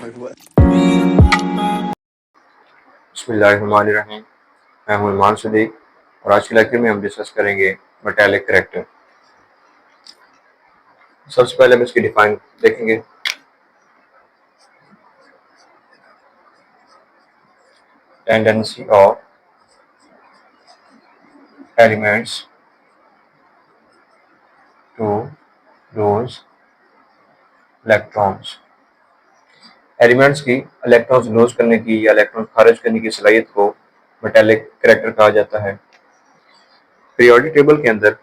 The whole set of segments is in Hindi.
बिस्मिल्लाहिर्रहमानिर्रहीम। मैं हूं इमान सदीक और आज के लेक्चर में हम डिस्कस करेंगे मेटालिक करैक्टर। सबसे पहले हम इसकी डिफाइन देखेंगे। Tendency of elements to lose electrons. Elements की इलेक्ट्रॉन्स लूज करने की या इलेक्ट्रॉन खारिज करने की सलाहियत को मेटालिक करैक्टर कहा जाता है। पीरियोडिक टेबल के अंदर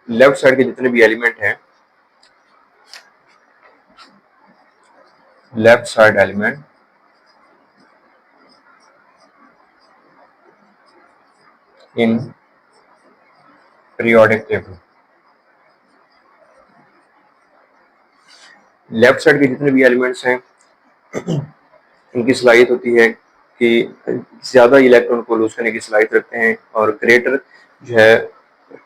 लेफ्ट साइड के जितने भी एलिमेंट हैं, left side element in periodic table, left side के जितने भी एलिमेंट्स हैं इनकी सलाहियत होती है कि ज़्यादा इलेक्ट्रॉन को लूज करने की सलाहियत रखते हैं और ग्रेटर जो है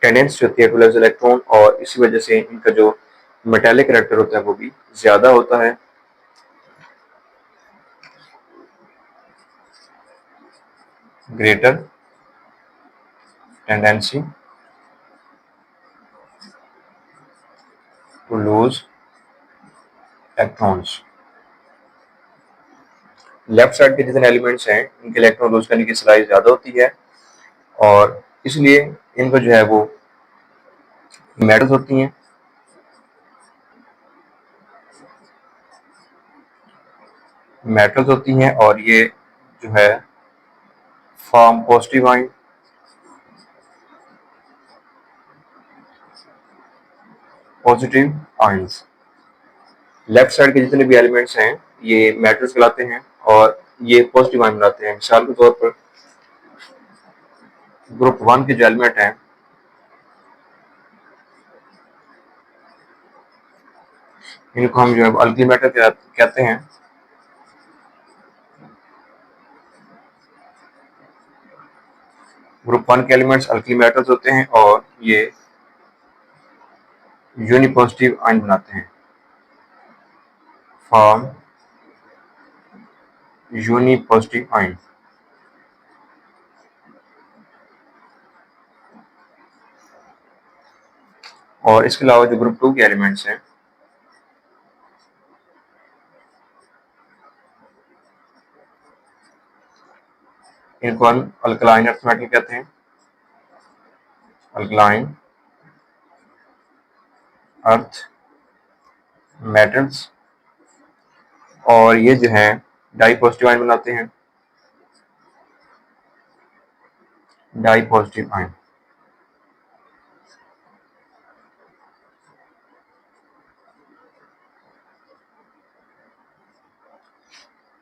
टेंडेंसी होती है टू लूज इलेक्ट्रॉन, और इसी वजह से इनका जो मेटालिक करैक्टर होता है वो भी ज़्यादा होता है। Greater tendency to lose electrons. Left side के जितने एलिमेंट्स हैं इनके इलेक्ट्रॉन लूज करने की सलाहियत ज़्यादा होती है और इसलिए इनको जो है वो मेटल्स होती हैं। मेटल्स होती हैं और ये जो है form positive ion, positive ions. Left side के जितने भी एलिमेंट्स हैं ये मेटल्स कहलाते हैं और ये पॉजिटिव आयन बनाते हैं। मिसाल के तौर पर ग्रुप 1 के जो एलिमेंट हैं इनको हम जो है अल्कली मेटल कहते हैं। ग्रुप 1 के एलिमेंट्स अल्कली मेटल्स होते हैं और ये यूनिपॉजिटिव आयन बनाते हैं, फॉर्म यूनिपॉजिटिव आयन। और इसके अलावा जो ग्रुप 2 के एलिमेंट्स हैं इनको हम अल्कलाइन अर्थ मेटल कहते हैं, अल्कलाइन अर्थ मेटल्स। और ये जो है डाई पॉजिटिव आयन बनाते हैं, डाई पॉजिटिव आयन।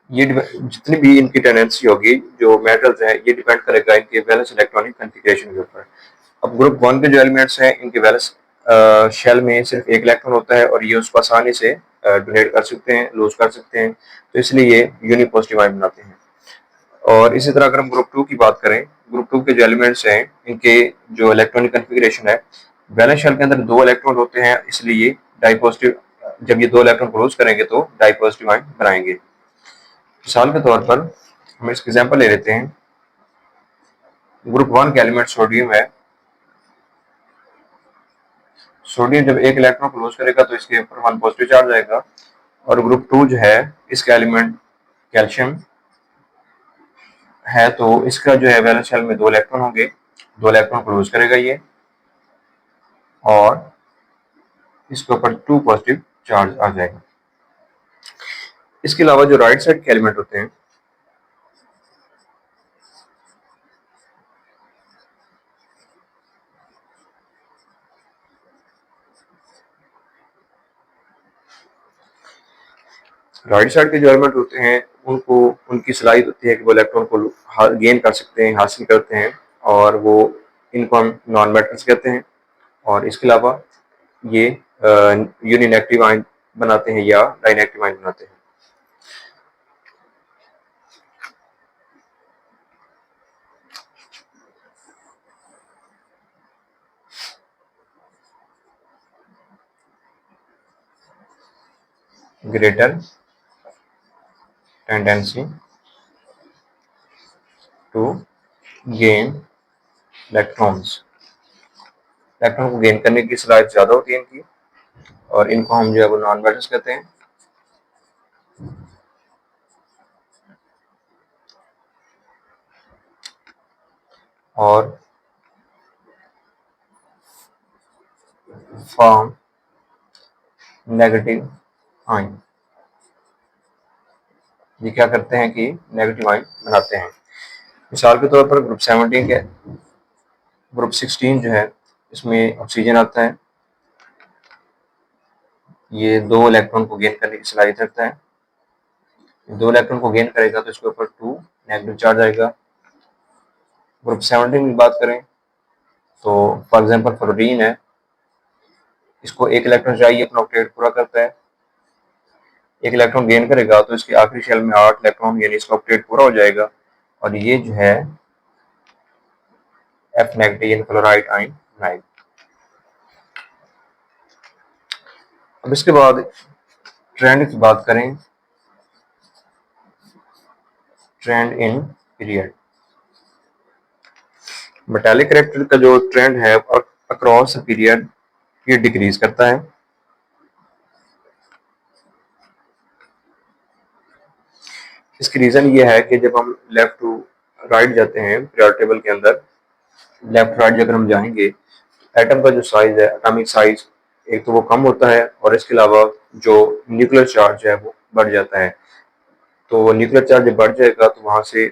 ये जितनी भी इनकी टेंडेंसी होगी जो मेटल्स हैं ये डिपेंड करेगा इनके वैलेंस इलेक्ट्रॉनिक कॉन्फ़िगरेशन के ऊपर। अब ग्रुप 1 के जो एलिमेंट्स हैं इनके वैलेंस शेल में सिर्फ एक इलेक्ट्रॉन होता है और ये उसको आसानी से डोनेट कर सकते हैं, लूज कर सकते हैं, तो इसलिए ये यूनिपॉजिटिव आयन बनाते हैं। और इसी तरह अगर हम ग्रुप 2 की बात करें, ग्रुप 2 के जो एलिमेंट्स हैं इनके जो इलेक्ट्रॉनिक कॉन्फ़िगरेशन है, वैलेंस शेल के अंदर 2 इलेक्ट्रॉन होते हैं, इसलिए ये डाइपॉजिटिव, जब ये 2 इलेक्ट्रॉन क्लोज करेंगे तो डाइपॉजिटिव आयन बनाएंगे। मिसाल के तौर पर हम इसका एग्जाम्पल ले लेते हैं। ग्रुप 1 का एलिमेंट सोडियम है। सोडियम जब एक इलेक्ट्रॉन क्लोज करेगा तो इसके ऊपर 1 पॉजिटिव चार्ज आएगा। और ग्रुप 2 जो है इसका एलिमेंट कैल्शियम है, तो इसका जो है वैलेंस शेल में 2 इलेक्ट्रॉन होंगे, 2 इलेक्ट्रॉन क्लोज करेगा ये और इसके ऊपर 2 पॉजिटिव चार्ज आ जाएगा। इसके अलावा जो राइट साइड के एलिमेंट होते हैं राइट साइड के जो एलिमेंट होते हैं उनको उनकी सलाहियत होती है कि वो इलेक्ट्रॉन को गेन कर सकते हैं, हासिल करते हैं, और वो इनको हम नॉन मेटल्स कहते हैं। और इसके अलावा ये यूनिनेगेटिव आयन बनाते हैं या डाइनेगेटिव आयन बनाते हैं। Greater tendency to gain electrons, electron को गेन करने की सलाहियत ज़्यादा होती है इनकी, और इनको हम जो है वो नॉन मेटल्स कहते हैं। और फॉर्म नेगेटिव आयन, ये क्या करते हैं कि नेगेटिव आयन बनाते हैं। मिसाल के तौर पर ग्रुप 17 के ग्रुप 16 जो है इसमें ऑक्सीजन आता है, ये 2 इलेक्ट्रॉन को गेन करने की सलाहियत रखता है। 2 इलेक्ट्रॉन को गेन करेगा तो इसके ऊपर 2 नेगेटिव चार्ज आएगा। ग्रुप 17 की बात करें तो फॉर एग्जांपल फ्लोरीन है, इसको 1 इलेक्ट्रॉन चाहिए, अपना ऑक्टेट पूरा करता है। 1 इलेक्ट्रॉन गेन करेगा तो इसकी आखिरी शेल में 8 इलेक्ट्रॉन यानी इसका ऑक्टेट पूरा हो जाएगा, और ये जो है F नेगेटिव यानी क्लोराइड आयन बनाएगा। अब इसके बाद ट्रेंड की बात करें, trend in period. Metallic character का जो ट्रेंड है अक्रॉस पीरियड ये डिक्रीज करता है। इसकी रीजन ये है कि जब हम लेफ्ट टू राइट जाते हैं पीरियड टेबल के अंदर, लेफ्ट राइट अगर हम जाएंगे, एटम का जो साइज है, एटॉमिक साइज, एक तो वो कम होता है और इसके अलावा जो न्यूक्लियर चार्ज है वो बढ़ जाता है। तो न्यूक्लियर चार्ज जब बढ़ जाएगा तो वहां से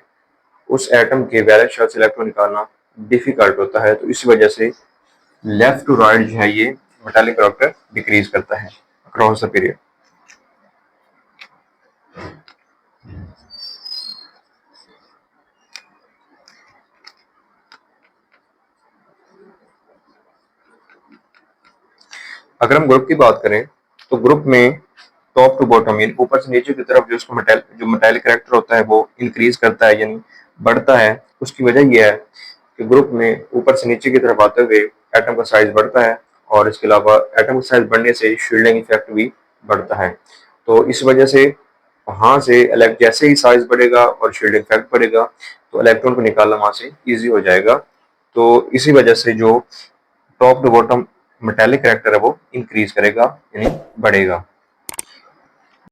उस एटम के वैलेंस शेल से इलेक्ट्रॉन निकालना डिफिकल्ट होता है। तो इसी वजह से लेफ्ट टू राइट जो है ये मेटालिक कैरेक्टर डिक्रीज करता है अक्रॉस द पीरियड। अगर हम ग्रुप की बात करें तो ग्रुप में टॉप टू बॉटम यानी ऊपर से नीचे की तरफ जो मेटालिक कैरेक्टर होता है वो इंक्रीज करता है यानी बढ़ता है। उसकी वजह यह है कि ग्रुप में ऊपर से नीचे की तरफ आते हुए एटम का साइज बढ़ता है, और इसके अलावा एटम का साइज बढ़ने से शील्डिंग इफेक्ट भी बढ़ता है। तो इस वजह से वहां से जैसे ही साइज बढ़ेगा और शील्डिंग इफेक्ट बढ़ेगा तो इलेक्ट्रॉन को निकालना वहां से ईजी हो जाएगा। तो इसी वजह से जो top to bottom metallic character है वो इंक्रीज करेगा यानी बढ़ेगा।